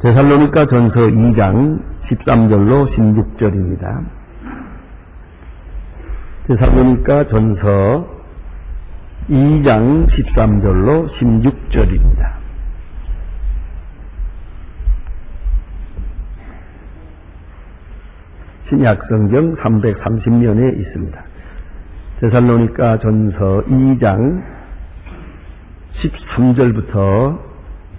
데살로니가 전서 2장 13절로 16절입니다. 데살로니가 전서 2장 13절로 16절입니다. 신약성경 330면에 있습니다. 데살로니가 전서 2장 13절부터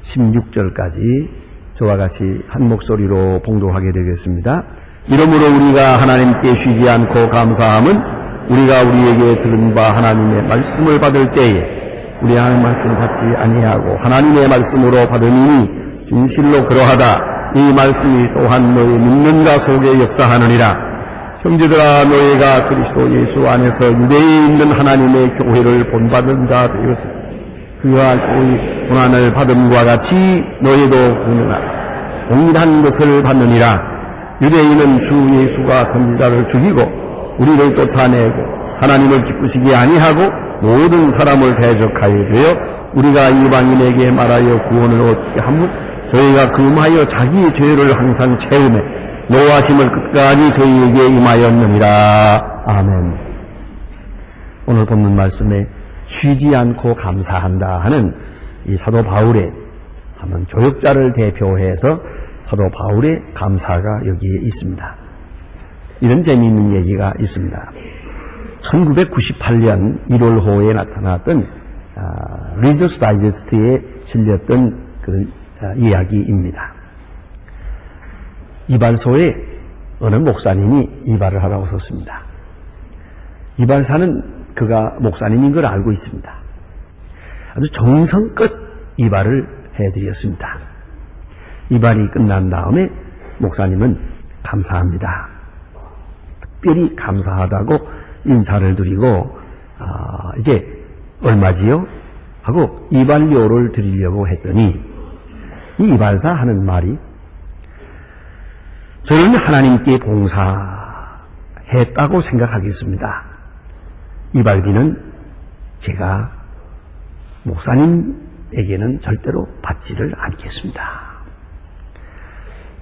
16절까지 저와 같이 한 목소리로 봉독하게 되겠습니다. 이러므로 우리가 하나님께 쉬지 않고 감사함은 우리가 우리에게 들은 바 하나님의 말씀을 받을 때에 우리 하나님의 말씀을 받지 아니하고 하나님의 말씀으로 받으니 진실로 그러하다. 이 말씀이 또한 너희 믿는 자 속에 역사하느니라. 형제들아, 너희가 그리스도 예수 안에서 유대에 있는 하나님의 교회를 본받은 자 되었으니 그와 그 고난을 받음과 같이 너희도 동일한 것을 받느니라. 유대인은 주 예수가 선지자를 죽이고 우리를 쫓아내고 하나님을 기쁘시게 아니하고 모든 사람을 대적하여 되어 우리가 이방인에게 말하여 구원을 얻게 하면 저희가 금하여 자기의 죄를 항상 채우며 노하심을 끝까지 저희에게 임하였느니라. 아멘. 오늘 본문 말씀에 쉬지 않고 감사한다 하는 이 사도 바울의 한번 교역자를 대표해서 사도 바울의 감사가 여기에 있습니다. 이런 재미있는 얘기가 있습니다. 1998년 1월호에 나타났던 리더스 다이제스트에 실렸던 그 이야기입니다. 이발소에 어느 목사님이 이발을 하러 오셨습니다. 이발사는 그가 목사님인 걸 알고 있습니다. 아주 정성껏 이발을 해드렸습니다. 이발이 끝난 다음에 목사님은 감사합니다. 특별히 감사하다고 인사를 드리고 이제 얼마지요? 하고 이발료를 드리려고 했더니 이 이발사 하는 말이 저는 하나님께 봉사했다고 생각하겠습니다. 이발비는 제가 목사님에게는 절대로 받지를 않겠습니다.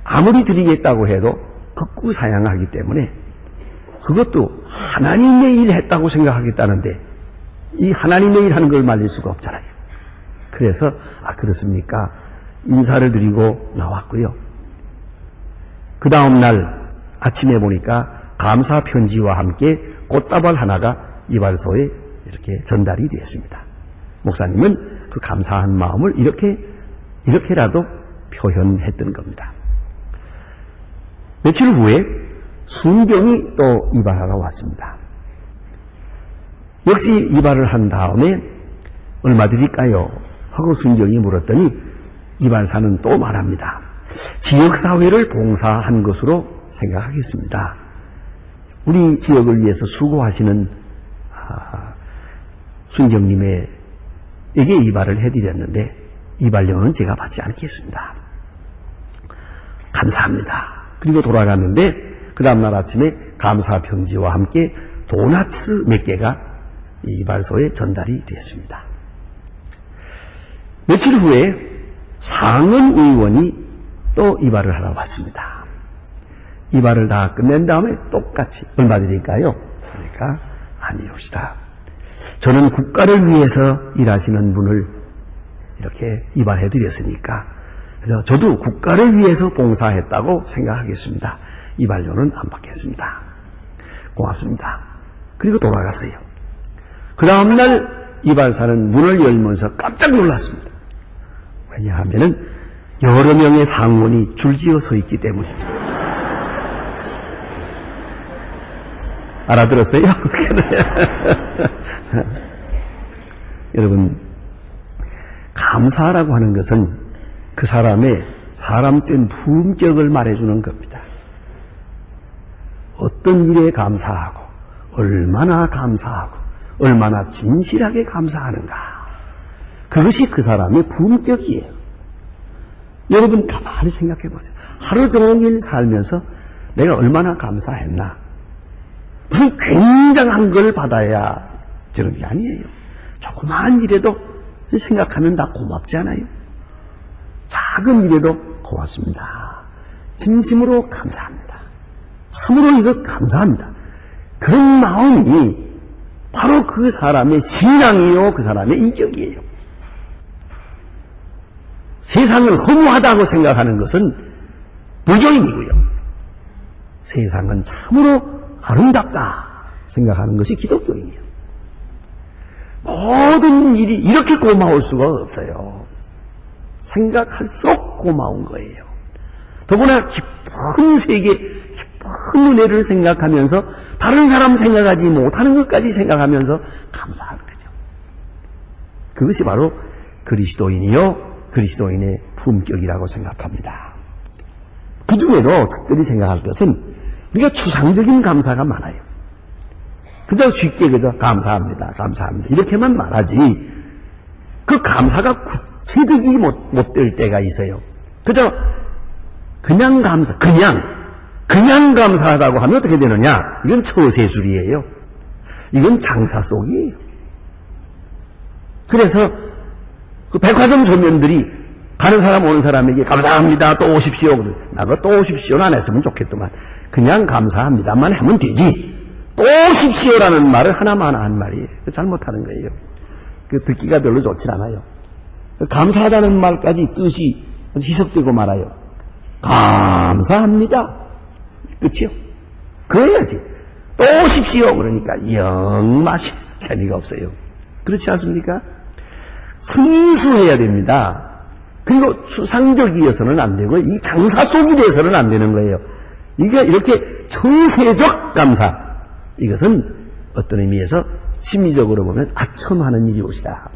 아무리 드리겠다고 해도 극구 사양하기 때문에 그것도 하나님의 일 했다고 생각하겠다는데 이 하나님의 일 하는 걸 말릴 수가 없잖아요. 그래서 그렇습니까? 인사를 드리고 나왔고요. 그 다음날 아침에 보니까 감사 편지와 함께 꽃다발 하나가 이발소에 이렇게 전달이 됐습니다. 목사님은 그 감사한 마음을 이렇게라도 표현했던 겁니다. 며칠 후에 순경이 또 이발하러 왔습니다. 역시 이발을 한 다음에 얼마 드릴까요? 하고 순경이 물었더니 이발사는 또 말합니다. 지역사회를 봉사한 것으로 생각하겠습니다. 우리 지역을 위해서 수고하시는 순경님에게 이발을 해드렸는데 이발료는 제가 받지 않겠습니다. 감사합니다. 그리고 돌아갔는데 그 다음날 아침에 감사 편지와 함께 도나츠 몇 개가 이발소에 전달이 됐습니다. 며칠 후에 상은 의원이 또 이발을 하러 왔습니다. 이발을 다 끝낸 다음에 똑같이 얼마 드릴까요? 그러니까 아니옵시다. 저는 국가를 위해서 일하시는 분을 이렇게 이발해 드렸으니까 그래서 저도 국가를 위해서 봉사했다고 생각하겠습니다. 이발료는 안 받겠습니다. 고맙습니다. 그리고 돌아갔어요. 그 다음날 이발사는 문을 열면서 깜짝 놀랐습니다. 왜냐하면 여러 명의 상원이 줄지어 서 있기 때문에. 알아들었어요? 여러분, 감사라고 하는 것은 그 사람의 사람된 품격을 말해주는 겁니다. 어떤 일에 감사하고 얼마나 감사하고 얼마나 진실하게 감사하는가, 그것이 그 사람의 품격이에요. 여러분 가만히 생각해 보세요. 하루 종일 살면서 내가 얼마나 감사했나. 무슨 굉장한 걸 받아야 저런 게 아니에요. 조그마한 일에도 생각하면 다 고맙지 않아요? 작은 일에도 고맙습니다. 진심으로 감사합니다. 참으로 이거 감사합니다. 그런 마음이 바로 그 사람의 신앙이요, 그 사람의 인격이에요. 세상을 허무하다고 생각하는 것은 불교인이고요. 세상은 참으로 아름답다 생각하는 것이 기독교인이에요. 모든 일이 이렇게 고마울 수가 없어요. 생각할수록 고마운 거예요. 더구나 깊은 세계, 깊은 은혜를 생각하면서 다른 사람 생각하지 못하는 것까지 생각하면서 감사하는 거죠. 그것이 바로 그리스도인이요, 그리스도인의 품격이라고 생각합니다. 그 중에도 특별히 생각할 것은 우리가 추상적인 감사가 많아요. 그저 쉽게 그저 감사합니다, 감사합니다 이렇게만 말하지 그 감사가 구체적이 못 될 때가 있어요. 그저 그냥 감사, 그냥 감사하다고 하면 어떻게 되느냐? 이건 처세술이에요. 이건 장사 속이에요. 그래서 그 백화점 조면들이 가는 사람 오는 사람에게 감사합니다, 또 오십시오. 나도 또 오십시오는 안 했으면 좋겠더만 그냥 감사합니다만 하면 되지. 또 오십시오라는 말을 하나만 한 말이에요. 잘못하는 거예요. 그 듣기가 별로 좋진 않아요. 감사하다는 말까지 뜻이 희석되고 말아요. 감사합니다. 끝이요. 그래야지. 또 오십시오. 그러니까 영 맛이 재미가 없어요. 그렇지 않습니까? 순수해야 됩니다. 그리고 추상적이어서는 안 되고 이 장사 속이 돼서는 안 되는 거예요. 이게 이렇게 정세적 감사, 이것은 어떤 의미에서 심리적으로 보면 아첨하는 일이 옵시다.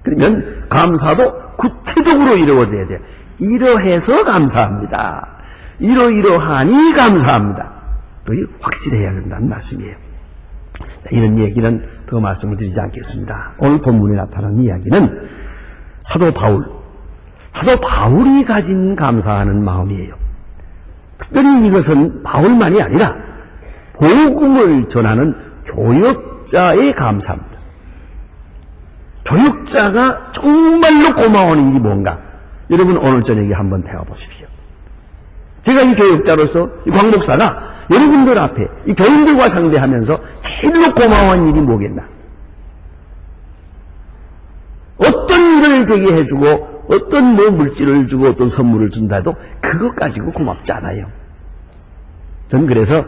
그러면 감사도 구체적으로 이루어져야 돼요. 이러해서 감사합니다. 이러이러하니 감사합니다. 그게 확실해야 된다는 말씀이에요. 자, 이런 얘기는 더 말씀을 드리지 않겠습니다. 오늘 본문에 나타난 이야기는 사도 바울이 가진 감사하는 마음이에요. 특별히 이것은 바울만이 아니라 복음을 전하는 교역자의 감사입니다. 교역자가 정말로 고마워하는 일이 뭔가, 여러분 오늘 저녁에 한번 배워보십시오. 제가 이 교역자로서 이 광목사가 여러분들 앞에 이 교인들과 상대하면서 제일로 고마워한 일이 뭐겠나? 어떤 일을 제게 해주고 어떤 물질을 주고 어떤 선물을 준다 해도 그것 가지고 고맙지 않아요. 전 그래서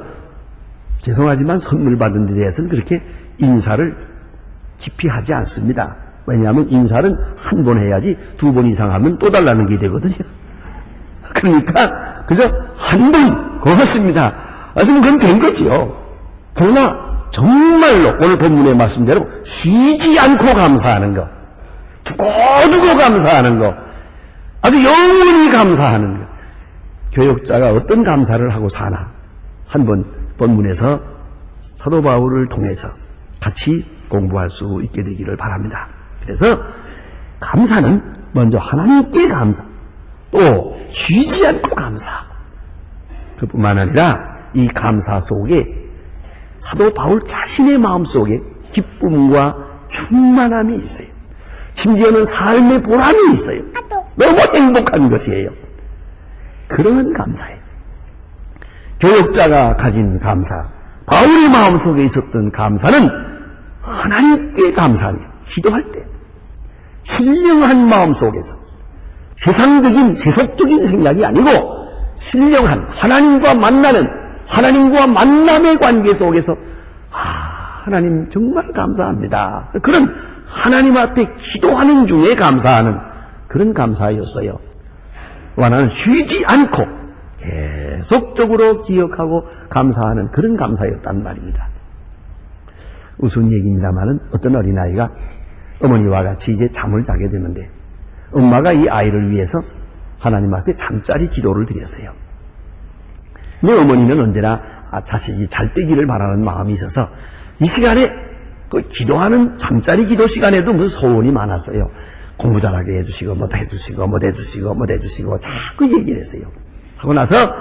죄송하지만 선물 받은 데 대해서는 그렇게 인사를 깊이 하지 않습니다. 왜냐하면 인사는 한 번 해야지 두 번 이상 하면 또 달라는 게 되거든요. 그러니까 그저 한 번 고맙습니다. 그건 된 거지요. 그러나 정말로 오늘 본문의 말씀대로 쉬지 않고 감사하는 거, 두고두고 감사하는 거, 아주 영원히 감사하는 거. 교역자가 어떤 감사를 하고 사나 한번 본문에서 사도 바울을 통해서 같이 공부할 수 있게 되기를 바랍니다. 그래서 감사는 먼저 하나님께 감사, 또 쉬지 않고 감사. 그뿐만 아니라 이 감사 속에 사도 바울 자신의 마음속에 기쁨과 충만함이 있어요. 심지어는 삶의 보람이 있어요. 너무 행복한 것이에요. 그런 감사예요. 교역자가 가진 감사, 바울의 마음속에 있었던 감사는 하나님께 감사해요. 기도할 때 신령한 마음 속에서 세상적인 세속적인 생각이 아니고 신령한 하나님과 만남의 관계 속에서 하나님 정말 감사합니다. 그런 하나님 앞에 기도하는 중에 감사하는 그런 감사였어요. 하나는 쉬지 않고 계속적으로 기억하고 감사하는 그런 감사였단 말입니다. 우스운 얘기입니다만은 어떤 어린아이가 어머니와 같이 이제 잠을 자게 되는데 엄마가 이 아이를 위해서 하나님 앞에 잠자리 기도를 드렸어요. 근데 어머니는 언제나 자식이 잘 되기를 바라는 마음이 있어서 이 시간에 그 기도하는 잠자리 기도 시간에도 무슨 소원이 많았어요. 공부 잘하게 해주시고 뭐도 해주시고 자꾸 얘기를 했어요. 하고 나서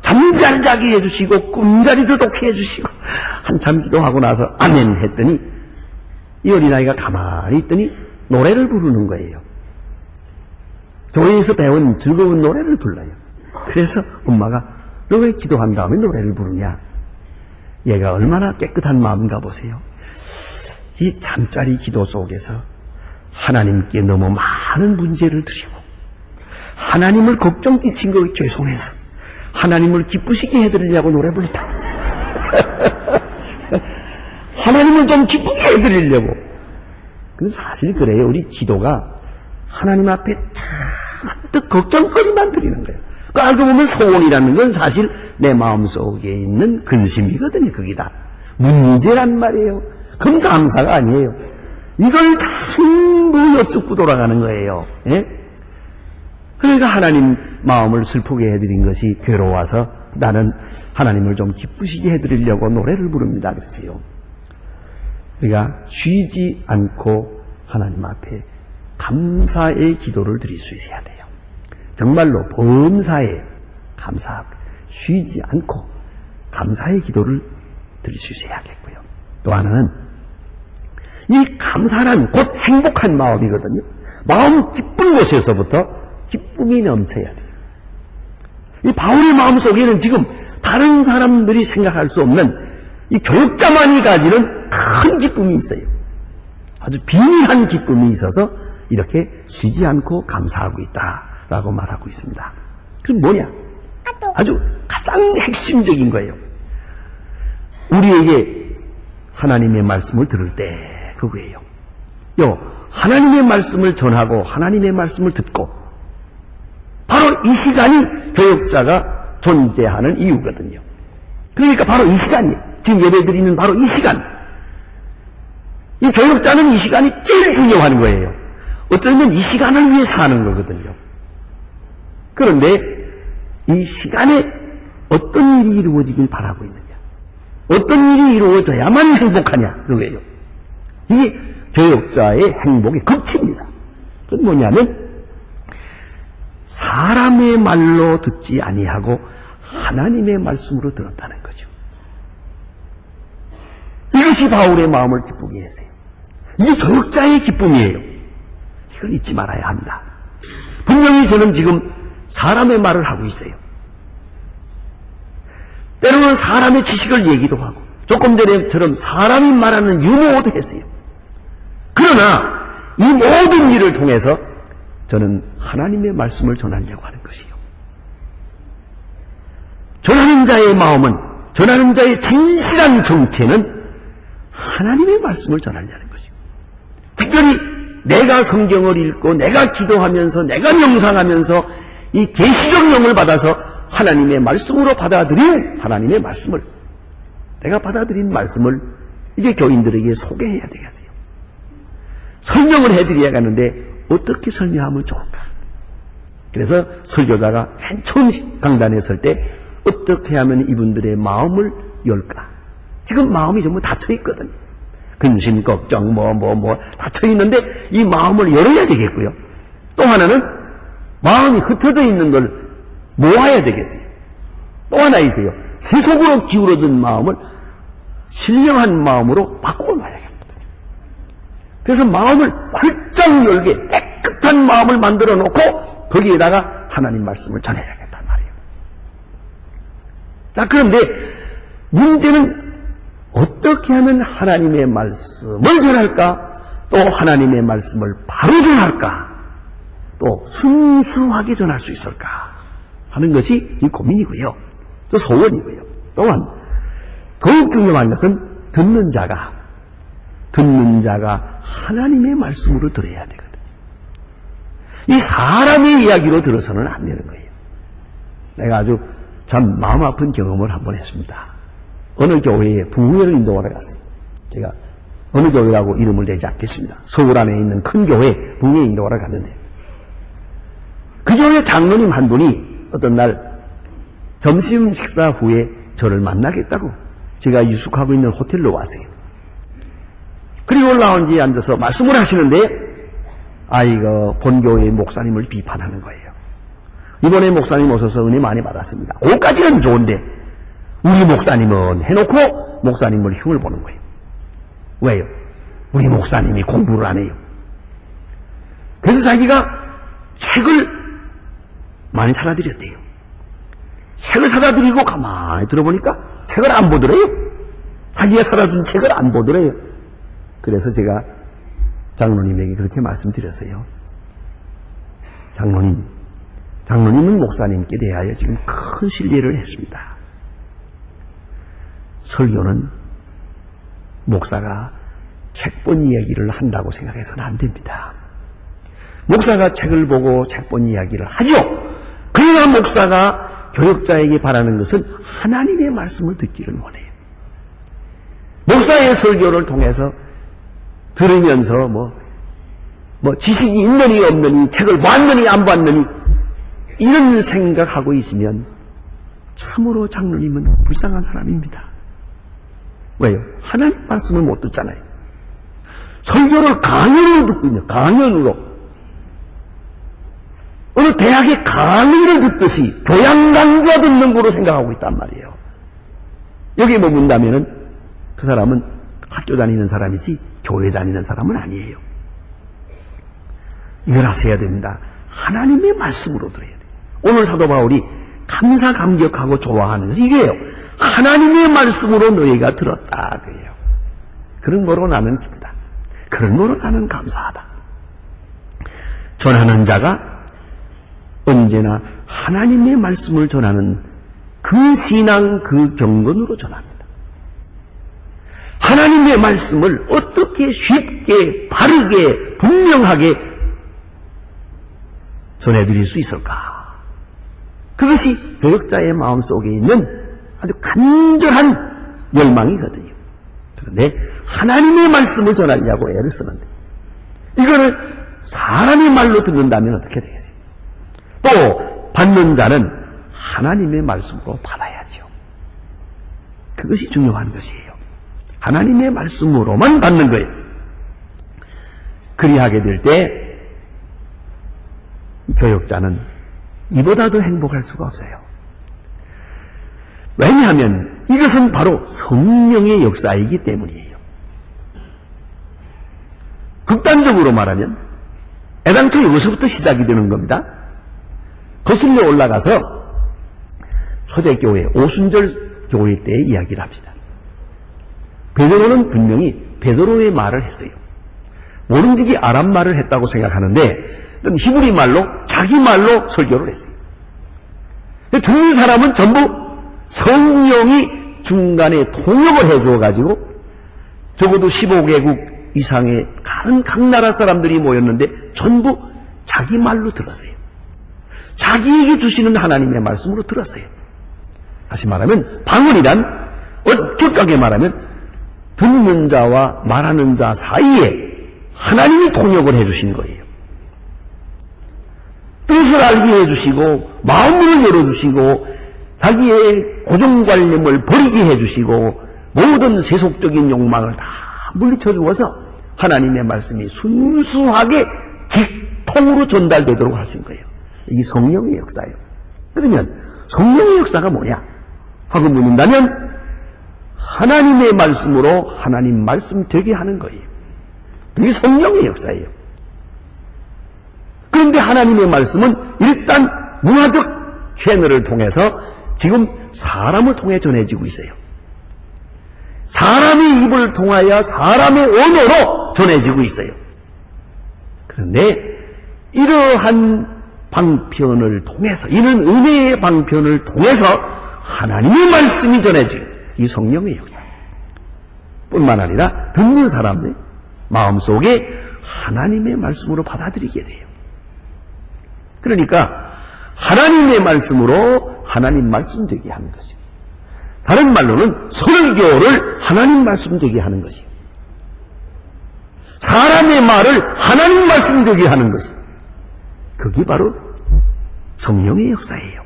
잠 잘 자게 해주시고 꿈자리도 좋게 해주시고 한참 기도하고 나서 아멘 했더니 이 어린아이가 가만히 있더니 노래를 부르는 거예요. 교회에서 배운 즐거운 노래를 불러요. 그래서 엄마가 너 왜 기도한 다음에 노래를 부르냐? 얘가 얼마나 깨끗한 마음인가 보세요. 이 잠자리 기도 속에서 하나님께 너무 많은 문제를 드리고 하나님을 걱정 끼친 거 죄송해서 하나님을 기쁘시게 해드리려고 노래 불렀다고 했어요. 하나님을 좀 기쁘게 해드리려고. 근데 사실 그래요. 우리 기도가 하나님 앞에 잔뜩 걱정거리만 드리는 거예요. 그 알고 보면 소원이라는 건 사실 내 마음속에 있는 근심이거든요. 거기다 문제란 말이에요. 그건 감사가 아니에요. 이걸 전부 여쭙고 돌아가는 거예요. 예? 그러니까 하나님 마음을 슬프게 해드린 것이 괴로워서 나는 하나님을 좀 기쁘시게 해드리려고 노래를 부릅니다. 그랬어요. 우리가 쉬지 않고 하나님 앞에 감사의 기도를 드릴 수 있어야 돼요. 정말로 범사에 감사하고 쉬지 않고 감사의 기도를 드릴 수 있어야겠고요. 또 하나는 이 감사란 곧 행복한 마음이거든요. 마음 기쁜 곳에서부터 기쁨이 넘쳐야 돼요. 이 바울의 마음속에는 지금 다른 사람들이 생각할 수 없는 이 교육자만이 가지는 큰 기쁨이 있어요. 아주 비밀한 기쁨이 있어서 이렇게 쉬지 않고 감사하고 있다라고 말하고 있습니다. 그럼 뭐냐? 아주 가장 핵심적인 거예요. 우리에게 하나님의 말씀을 들을 때 그거예요. 하나님의 말씀을 전하고 하나님의 말씀을 듣고 바로 이 시간이 교육자가 존재하는 이유거든요. 그러니까 바로 이 시간이에요. 지금 예배드리는 바로 이 시간. 이 교육자는 이 시간이 제일 중요한 거예요. 어쩌면 이 시간을 위해 사는 거거든요. 그런데 이 시간에 어떤 일이 이루어지길 바라고 있느냐, 어떤 일이 이루어져야만 행복하냐, 그거예요. 이게 교육자의 행복의 극치입니다. 그건 뭐냐면 사람의 말로 듣지 아니하고 하나님의 말씀으로 들었다는 거죠. 이것이 바울의 마음을 기쁘게 했어요. 이게 교육자의 기쁨이에요. 이걸 잊지 말아야 합니다. 분명히 저는 지금 사람의 말을 하고 있어요. 때로는 사람의 지식을 얘기도 하고 조금 전에처럼 사람이 말하는 유머도 했어요. 그러나 이 모든 일을 통해서 저는 하나님의 말씀을 전하려고 하는 것이요. 전하는 자의 마음은, 전하는 자의 진실한 정체는 하나님의 말씀을 전하려는 것이요. 특별히 내가 성경을 읽고 내가 기도하면서 내가 명상하면서 이 계시적 영을 받아서 하나님의 말씀으로 받아들인 하나님의 말씀을, 내가 받아들인 말씀을 이제 교인들에게 소개해야 되겠어요. 설명을 해드려야 하는데 어떻게 설명하면 좋을까? 그래서 설교자가 맨 처음 강단에 설 때 어떻게 하면 이분들의 마음을 열까? 지금 마음이 전부 닫혀 있거든요. 근심, 걱정, 닫혀 있는데 이 마음을 열어야 되겠고요. 또 하나는 마음이 흩어져 있는 걸 모아야 되겠어요. 또 하나 있어요. 세속으로 기울어진 마음을 신령한 마음으로 바꿔놔야겠거든요. 그래서 마음을 활짝 열게 깨끗한 마음을 만들어 놓고 거기에다가 하나님 말씀을 전해야겠단 말이에요. 자, 그런데 문제는 어떻게 하면 하나님의 말씀을 전할까? 또 하나님의 말씀을 바로 전할까? 또 순수하게 전할 수 있을까? 하는 것이 이 고민이고요. 또 소원이고요. 또한 더욱 중요한 것은 듣는 자가 하나님의 말씀으로 들어야 되거든요. 이 사람의 이야기로 들어서는 안 되는 거예요. 내가 아주 참 마음 아픈 경험을 한번 했습니다. 어느 교회에 부흥회를 인도하러 갔어요. 제가 어느 교회라고 이름을 내지 않겠습니다. 서울 안에 있는 큰 교회 부흥회 인도하러 갔는데 그 교회 장로님 한 분이 어떤 날 점심 식사 후에 저를 만나겠다고 제가 유숙하고 있는 호텔로 왔어요. 그리고 라운지에 앉아서 말씀을 하시는데 이거 본교회의 목사님을 비판하는 거예요. 이번에 목사님 오셔서 은혜 많이 받았습니다. 그것까지는 좋은데 우리 목사님은 해놓고 목사님을 흉을 보는 거예요. 왜요? 우리 목사님이 공부를 안 해요. 그래서 자기가 책을 많이 사가드렸대요. 책을 사다 드리고 가만히 들어보니까 책을 안 보더래요. 자기가 사다 준 책을 안 보더래요. 그래서 제가 장로님에게 그렇게 말씀드렸어요. 장로님은 목사님께 대하여 지금 큰 신뢰를 했습니다. 설교는 목사가 책 본 이야기를 한다고 생각해서는 안 됩니다. 목사가 책을 보고 책 본 이야기를 하죠. 그러나 목사가 교역자에게 바라는 것은 하나님의 말씀을 듣기를 원해요. 목사의 설교를 통해서 들으면서 지식이 있느니 없느니, 책을 봤느니 안 봤느니, 이런 생각하고 있으면 참으로 장로님은 불쌍한 사람입니다. 왜요? 하나님 말씀을 못 듣잖아요. 설교를 강연으로 듣고 있는, 강연으로. 어느 대학의 강의를 듣듯이 교양 강좌 듣는 거로 생각하고 있단 말이에요. 여기에 머문다면은 그 사람은 학교 다니는 사람이지 교회 다니는 사람은 아니에요. 이걸 아셔야 됩니다. 하나님의 말씀으로 들어야 돼요. 오늘 사도 바울이 감사 감격하고 좋아하는 것이 이게요. 하나님의 말씀으로 너희가 들었다 그래요. 그런 거로 나는 기쁘다. 그런 거로 나는 감사하다. 전하는 자가 언제나 하나님의 말씀을 전하는 그 신앙, 그 경건으로 전합니다. 하나님의 말씀을 어떻게 쉽게, 바르게, 분명하게 전해드릴 수 있을까? 그것이 교역자의 마음속에 있는 아주 간절한 열망이거든요. 그런데 하나님의 말씀을 전하려고 애를 쓰는데 이거를 사람의 말로 듣는다면 어떻게 되겠어요? 또 받는 자는 하나님의 말씀으로 받아야죠. 그것이 중요한 것이에요. 하나님의 말씀으로만 받는 거예요. 그리하게 될 때 교역자는 이보다 더 행복할 수가 없어요. 왜냐하면 이것은 바로 성령의 역사이기 때문이에요. 극단적으로 말하면 애당초 여기서부터 시작이 되는 겁니다. 거슬려 올라가서 초대교회, 오순절 교회 때의 이야기를 합시다. 베드로는 분명히 베드로의 말을 했어요. 모름지기 아람 말을 했다고 생각하는데 히브리 말로, 자기 말로 설교를 했어요. 듣는 사람은 전부 성령이 중간에 통역을 해주어가지고 적어도 15개국 이상의 각 나라 사람들이 모였는데 전부 자기 말로 들었어요. 자기에게 주시는 하나님의 말씀으로 들었어요. 다시 말하면 방언이란 엄격하게 말하면 듣는 자와 말하는 자 사이에 하나님이 통역을 해주신 거예요. 뜻을 알게 해주시고 마음을 열어주시고 자기의 고정관념을 버리게 해주시고 모든 세속적인 욕망을 다 물리쳐 주어서 하나님의 말씀이 순수하게 직통으로 전달되도록 하신 거예요. 이 성령의 역사예요. 그러면 성령의 역사가 뭐냐 하고 묻는다면 하나님의 말씀으로 하나님 말씀 되게 하는 거예요. 그게 성령의 역사예요. 그런데 하나님의 말씀은 일단 문화적 채널을 통해서 지금 사람을 통해 전해지고 있어요. 사람의 입을 통하여 사람의 언어로 전해지고 있어요. 그런데 이러한 방편을 통해서, 이런 은혜의 방편을 통해서 하나님의 말씀이 전해지고 이 성령의 역사 뿐만 아니라 듣는 사람의 마음속에 하나님의 말씀으로 받아들이게 돼요. 그러니까 하나님의 말씀으로 하나님 말씀 되게 하는 것이요. 다른 말로는 설교를 하나님 말씀 되게 하는 것이요. 사람의 말을 하나님 말씀 되게 하는 것이요. 그게 바로 성령의 역사예요.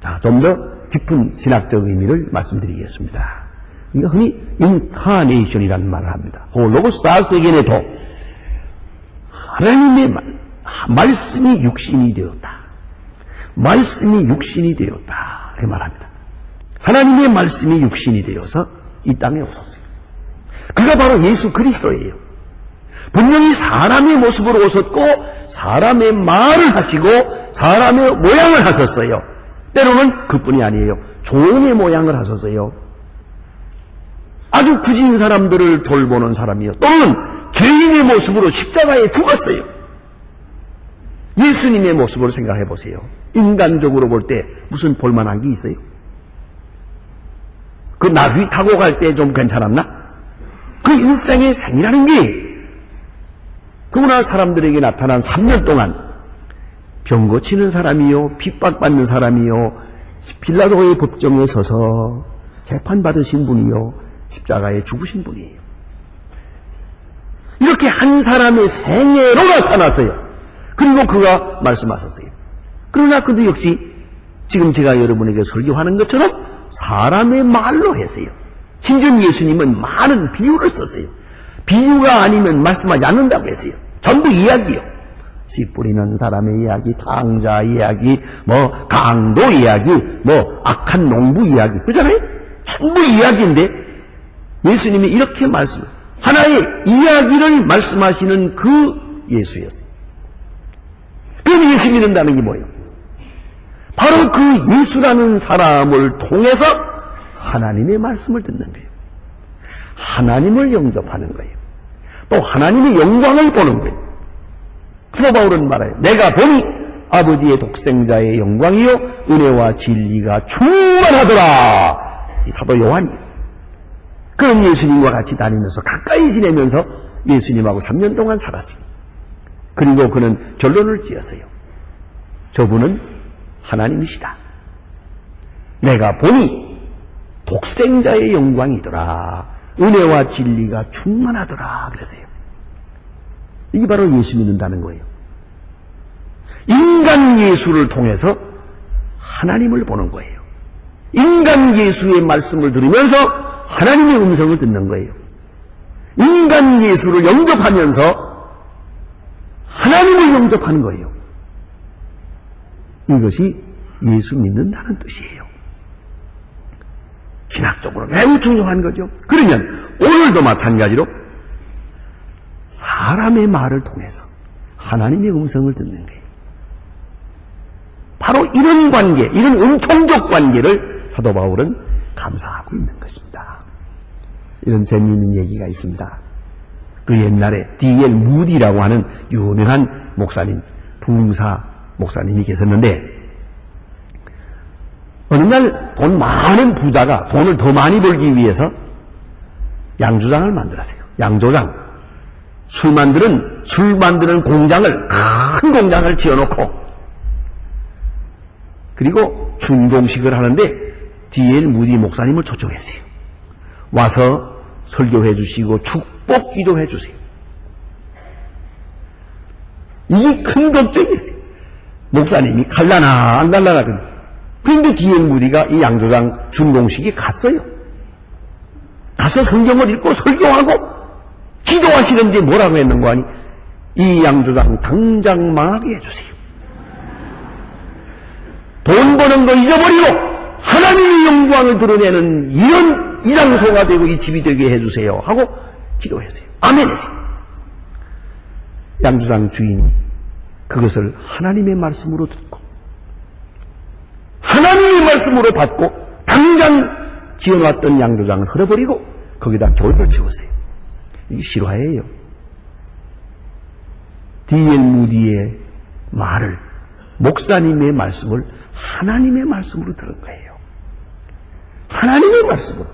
자, 좀 더 깊은 신학적 의미를 말씀드리겠습니다. 우리가 흔히 인카네이션이라는 말을 합니다. 로고스 다스에게도 하나님의 말씀이 육신이 되었다. 말씀이 육신이 되었다. 그 말합니다. 하나님의 말씀이 육신이 되어서 이 땅에 오셨어요. 그가 바로 예수 그리스도예요. 분명히 사람의 모습으로 오셨고 사람의 말을 하시고 사람의 모양을 하셨어요. 때로는 그뿐이 아니에요. 종의 모양을 하셨어요. 아주 굳은 사람들을 돌보는 사람이요. 또는 죄인의 모습으로 십자가에 죽었어요. 예수님의 모습으로 생각해 보세요. 인간적으로 볼 때 무슨 볼만한 게 있어요? 그 나귀 타고 갈 때 좀 괜찮았나? 그 일생의 생이라는 게 그러나 사람들에게 나타난 3년 동안 병 고치는 사람이요, 핍박받는 사람이요, 빌라도의 법정에 서서 재판받으신 분이요, 십자가에 죽으신 분이에요. 이렇게 한 사람의 생애로 나타났어요. 그리고 그가 말씀하셨어요. 그러나 그도 역시 지금 제가 여러분에게 설교하는 것처럼 사람의 말로 했어요. 심지어 예수님은 많은 비유를 썼어요. 비유가 아니면 말씀하지 않는다고 했어요. 전부 이야기요. 씨 뿌리는 사람의 이야기, 탕자 이야기, 강도 이야기, 악한 농부 이야기. 그렇잖아요? 전부 이야기인데 예수님이 이렇게 하나의 이야기를 말씀하시는 그 예수였어요. 그럼 예수 믿는다는 게 뭐예요? 바로 그 예수라는 사람을 통해서 하나님의 말씀을 듣는 거예요. 하나님을 영접하는 거예요. 또 하나님의 영광을 보는 거예요. 사도 바울은 말해요. 내가 보니 아버지의 독생자의 영광이요 은혜와 진리가 충만하더라. 이 사도 요한이에요. 그런 예수님과 같이 다니면서 가까이 지내면서 예수님하고 3년 동안 살았어요. 그리고 그는 결론을 지었어요. 저분은 하나님이시다. 내가 보니 독생자의 영광이더라. 은혜와 진리가 충만하더라. 그랬어요. 이게 바로 예수 믿는다는 거예요. 인간 예수를 통해서 하나님을 보는 거예요. 인간 예수의 말씀을 들으면서 하나님의 음성을 듣는 거예요. 인간 예수를 영접하면서 하나님을 영접하는 거예요. 이것이 예수 믿는다는 뜻이에요. 신학적으로 매우 중요한 거죠. 그러면 오늘도 마찬가지로 사람의 말을 통해서 하나님의 음성을 듣는 거예요. 바로 이런 관계, 이런 은총적 관계를 사도 바울은 감사하고 있는 것입니다. 이런 재미있는 얘기가 있습니다. 그 옛날에 D.L. 무디라고 하는 유명한 목사님, 부흥사 목사님이 계셨는데 어느 날 돈 많은 부자가 돈을 더 많이 벌기 위해서 양조장을 만들었어요. 양조장. 술 만드는 공장을, 큰 공장을 지어놓고 그리고 준공식을 하는데 D.L. 무디 목사님을 초청했어요. 와서 설교해 주시고 축복 기도해 주세요. 이게 큰 걱정이었어요. 목사님이 갈라나 안 갈라나. 그런데 D.L. 무디가 이 양조장 준공식에 갔어요. 가서 성경을 읽고 설교하고 기도하시는데 뭐라고 했는 거 아니? 이 양조장 당장 망하게 해주세요. 돈 버는 거 잊어버리고 하나님의 영광을 드러내는 이 장소가 되고 이 집이 되게 해주세요 하고 기도했어요. 아멘 했어요. 양조장 주인이 그것을 하나님의 말씀으로 듣고 하나님의 말씀으로 받고 당장 지어놨던 양조장을 흘려버리고 거기다 교회를 지었어요. 이게 실화예요. D.L. 무디의 말을, 목사님의 말씀을 하나님의 말씀으로 들은 거예요. 하나님의 말씀으로.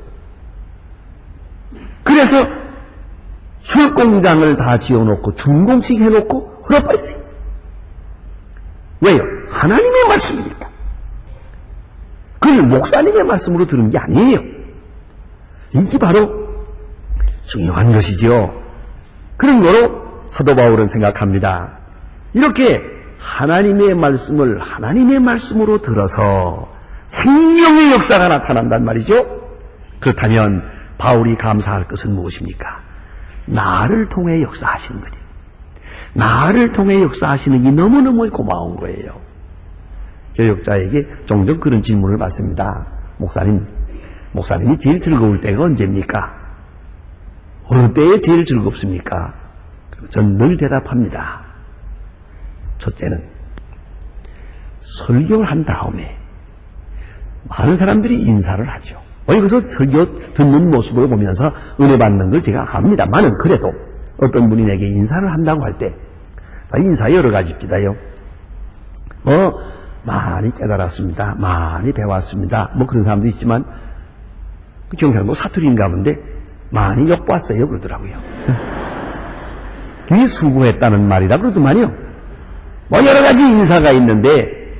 그래서 술공장을 다 지어놓고 준공식 해놓고 흘러버렸어요. 왜요? 하나님의 말씀이니까. 그걸 목사님의 말씀으로 들은 게 아니에요. 이게 바로 중요한 것이죠. 그런 거로 사도 바울은 생각합니다. 이렇게 하나님의 말씀을 하나님의 말씀으로 들어서 생명의 역사가 나타난단 말이죠. 그렇다면 바울이 감사할 것은 무엇입니까? 나를 통해 역사하시는 거죠. 나를 통해 역사하시는 게 너무너무 고마운 거예요. 교역자에게 종종 그런 질문을 받습니다. 목사님이 제일 즐거울 때가 언제입니까? 어느 때에 제일 즐겁습니까? 전 늘 대답합니다. 첫째는 설교를 한 다음에 많은 사람들이 인사를 하죠. 여기서 설교 듣는 모습을 보면서 은혜 받는 걸 제가 압니다만은 그래도 어떤 분이 내게 인사를 한다고 할 때, 인사 여러 가지입니다요. 많이 깨달았습니다. 많이 배웠습니다. 그런 사람도 있지만, 경찰 사투리인가 본데, 많이 욕봤어요. 그러더라고요. 그게 수고했다는 말이라 그러더만요. 여러 가지 인사가 있는데,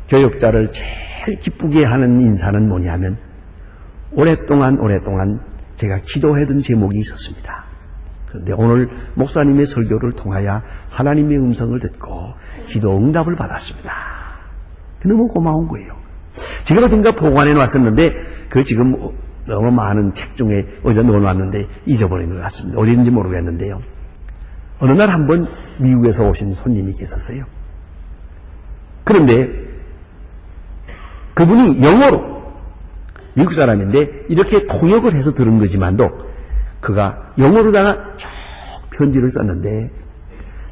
교역자를 제일 기쁘게 하는 인사는 뭐냐면, 오랫동안 제가 기도하던 제목이 있었습니다. 그런데 오늘 목사님의 설교를 통하여 하나님의 음성을 듣고 기도 응답을 받았습니다. 너무 고마운 거예요. 제가 어딘가 보관해 놨었는데 그 지금 너무 많은 책 중에 어디다 넣어놨는데 잊어버린 것 같습니다. 어디 있는지 모르겠는데요. 어느 날 한번 미국에서 오신 손님이 계셨어요. 그런데 그분이 영어로 미국 사람인데 이렇게 통역을 해서 들은 거지만도 그가 영어로다가 쭉 편지를 썼는데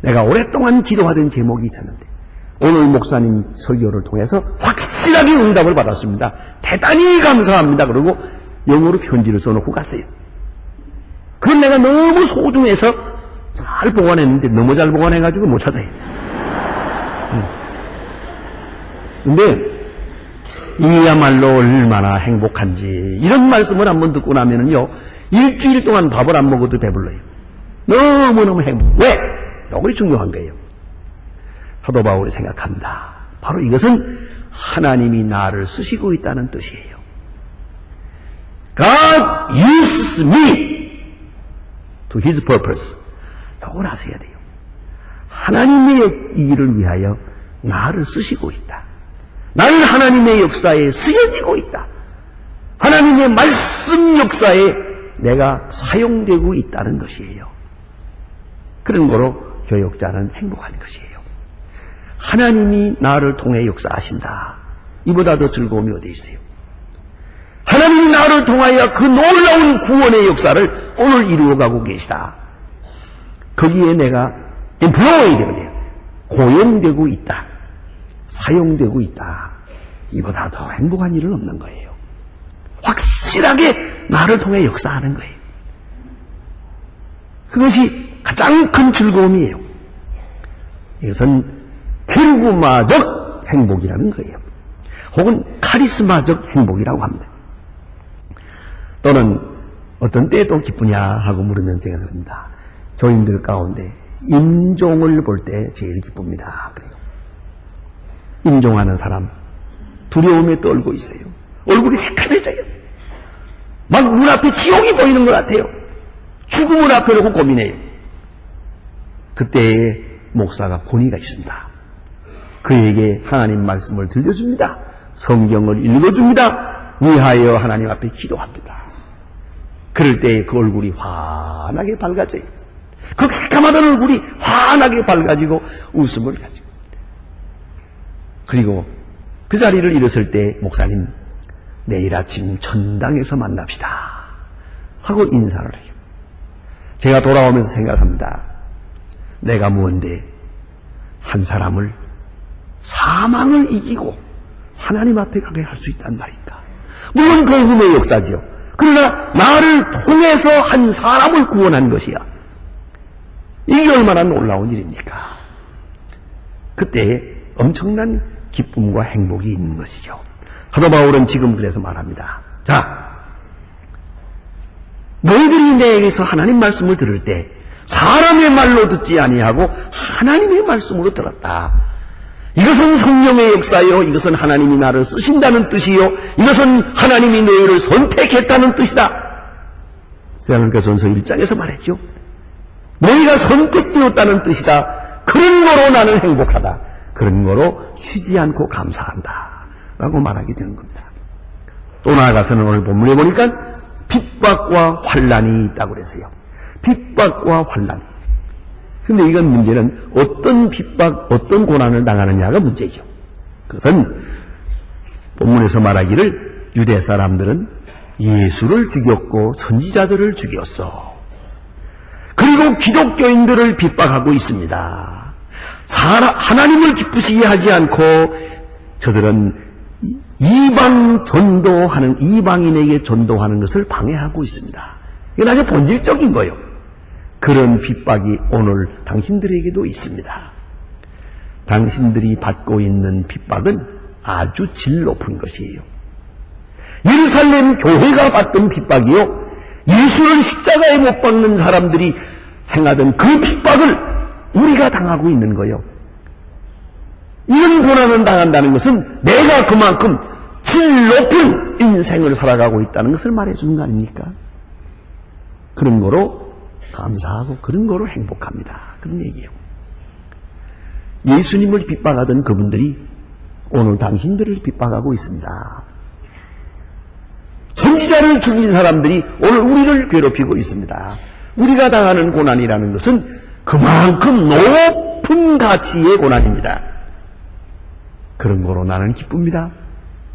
내가 오랫동안 기도하던 제목이 있었는데 오늘 목사님 설교를 통해서 확실하게 응답을 받았습니다. 대단히 감사합니다. 그러고 영어로 편지를 써놓고 갔어요. 그건 내가 너무 소중해서 잘 보관했는데 너무 잘 보관해가지고 못 찾아요. 근데 이야말로 얼마나 행복한지 이런 말씀을 한번 듣고 나면은요 일주일 동안 밥을 안 먹어도 배불러요. 너무너무 행복. 왜? 이게 중요한 거예요. 사도 바울이 생각합니다. 바로 이것은 하나님이 나를 쓰시고 있다는 뜻이에요. God uses me to His purpose. 이걸 아셔야 돼요. 하나님의 일을 위하여 나를 쓰시고 있다. 나는 하나님의 역사에 쓰여지고 있다. 하나님의 말씀 역사에 내가 사용되고 있다는 것이에요. 그런 거로 교역자는 행복한 것이에요. 하나님이 나를 통해 역사하신다. 이보다 더 즐거움이 어디 있어요? 하나님이 나를 통하여 그 놀라운 구원의 역사를 오늘 이루어가고 계시다. 거기에 내가 employed, 고용되고 있다. 사용되고 있다. 이보다 더 행복한 일은 없는 거예요. 확실하게 나를 통해 역사하는 거예요. 그것이 가장 큰 즐거움이에요. 이것은 캐리그마적 행복이라는 거예요. 혹은 카리스마적 행복이라고 합니다. 또는 어떤 때 또 기쁘냐 하고 물으면 제가 그럽니다. 교인들 가운데 임종을 볼 때 제일 기쁩니다. 그래요. 임종하는 사람 두려움에 떨고 있어요. 얼굴이 새카매져요. 막 눈앞에 지옥이 보이는 것 같아요. 죽음을 앞에 놓고 고민해요. 그때에 목사가 권위가 있습니다. 그에게 하나님 말씀을 들려줍니다. 성경을 읽어줍니다. 위하여 하나님 앞에 기도합니다. 그럴 때 그 얼굴이 환하게 밝아져요. 그 새까마던 얼굴이 환하게 밝아지고 웃음을 가지고. 그리고 그 자리를 일었을 때 목사님 내일 아침 전당에서 만납시다 하고 인사를 해요. 제가 돌아오면서 생각합니다. 내가 무언데 한 사람을 사망을 이기고 하나님 앞에 가게 할 수 있단 말인가. 물론 그 은혜의 역사지요. 그러나 나를 통해서 한 사람을 구원한 것이야. 이게 얼마나 놀라운 일입니까? 그때 엄청난 기쁨과 행복이 있는 것이죠. 사도 바울은 지금 그래서 말합니다. 자, 너희들이 내게서 하나님 말씀을 들을 때 사람의 말로 듣지 아니하고 하나님의 말씀으로 들었다. 이것은 성령의 역사요. 이것은 하나님이 나를 쓰신다는 뜻이요. 이것은 하나님이 너희를 선택했다는 뜻이다. 세상교전서 1장에서 말했죠. 너희가 선택되었다는 뜻이다. 그런 거로 나는 행복하다. 그런 거로 쉬지 않고 감사한다. 라고 말하게 되는 겁니다. 또 나아가서는 오늘 본문에 보니까 핍박과 환난이 있다고 그랬어요. 핍박과 환난. 근데 이건 문제는 어떤 핍박, 어떤 고난을 당하느냐가 문제죠. 그것은 본문에서 말하기를 유대 사람들은 예수를 죽였고 선지자들을 죽였어. 그리고 기독교인들을 핍박하고 있습니다. 하나님을 기쁘시게 하지 않고 저들은 이방 전도하는, 이방인에게 전도하는 것을 방해하고 있습니다. 이건 아주 본질적인 거예요. 그런 핍박이 오늘 당신들에게도 있습니다. 당신들이 받고 있는 핍박은 아주 질 높은 것이에요. 예루살렘 교회가 받던 핍박이요, 예수를 십자가에 못 박는 사람들이 행하던 그 핍박을 우리가 당하고 있는 거예요. 이런 고난을 당한다는 것은 내가 그만큼 질 높은 인생을 살아가고 있다는 것을 말해주는 거 아닙니까? 그런 거로 감사하고 그런 거로 행복합니다. 그런 얘기예요. 예수님을 핍박하던 그분들이 오늘 당신들을 핍박하고 있습니다. 선지자를 죽인 사람들이 오늘 우리를 괴롭히고 있습니다. 우리가 당하는 고난이라는 것은 그만큼 높은 가치의 고난입니다. 그런 거로 나는 기쁩니다.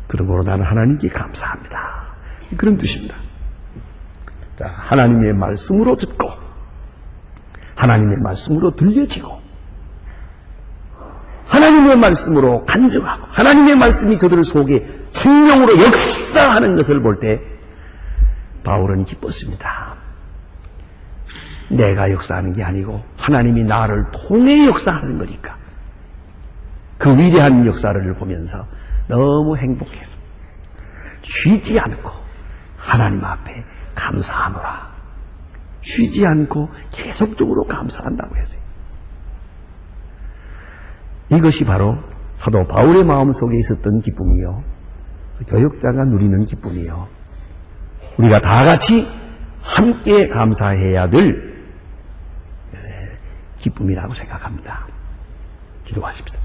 그런 거로 나는 하나님께 감사합니다. 그런 뜻입니다. 자, 하나님의 말씀으로 듣고 하나님의 말씀으로 들려지고 하나님의 말씀으로 간증하고 하나님의 말씀이 저들 속에 생명으로 역사하는 것을 볼 때 바울은 기뻤습니다. 내가 역사하는 게 아니고 하나님이 나를 통해 역사하는 거니까 그 위대한 역사를 보면서 너무 행복해서 쉬지 않고 하나님 앞에 감사하노라. 쉬지 않고 계속적으로 감사한다고 했어요. 이것이 바로 사도 바울의 마음속에 있었던 기쁨이요, 교역자가 누리는 기쁨이요, 우리가 다 같이 함께 감사해야 될 기쁨이라고 생각합니다. 기도하십시다.